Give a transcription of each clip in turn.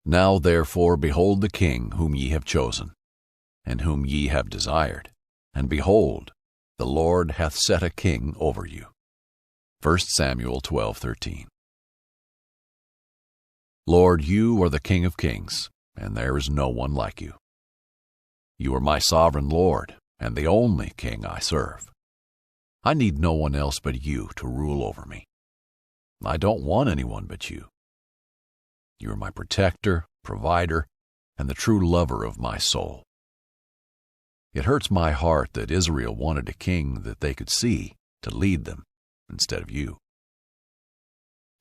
Now therefore behold the King whom ye have chosen, and whom ye have desired, and behold, the Lord hath set a king over you. 1 Samuel 12:13. Lord, you are the King of kings, and there is no one like you. You are my sovereign Lord, and the only King I serve. I need no one else but you to rule over me. I don't want anyone but you. You are my protector, provider, and the true lover of my soul. It hurts my heart that Israel wanted a king that they could see to lead them instead of you.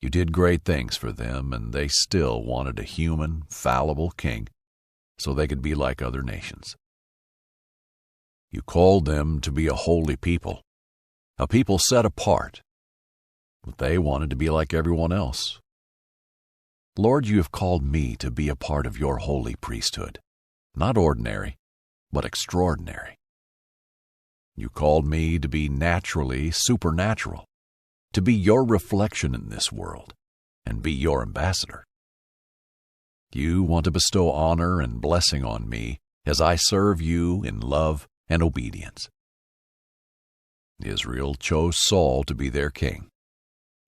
You did great things for them, and they still wanted a human, fallible king so they could be like other nations. You called them to be a holy people, a people set apart, but they wanted to be like everyone else. Lord, you have called me to be a part of your holy priesthood, not ordinary, but extraordinary. You called me to be naturally supernatural, to be your reflection in this world, and be your ambassador. You want to bestow honor and blessing on me as I serve you in love and obedience. Israel chose Saul to be their king,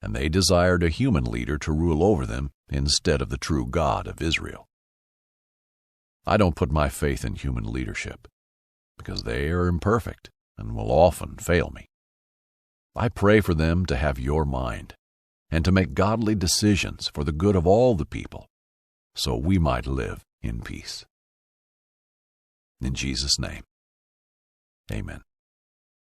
and they desired a human leader to rule over them instead of the true God of Israel. I don't put my faith in human leadership, because they are imperfect and will often fail me. I pray for them to have your mind and to make godly decisions for the good of all the people, so we might live in peace. In Jesus' name, amen.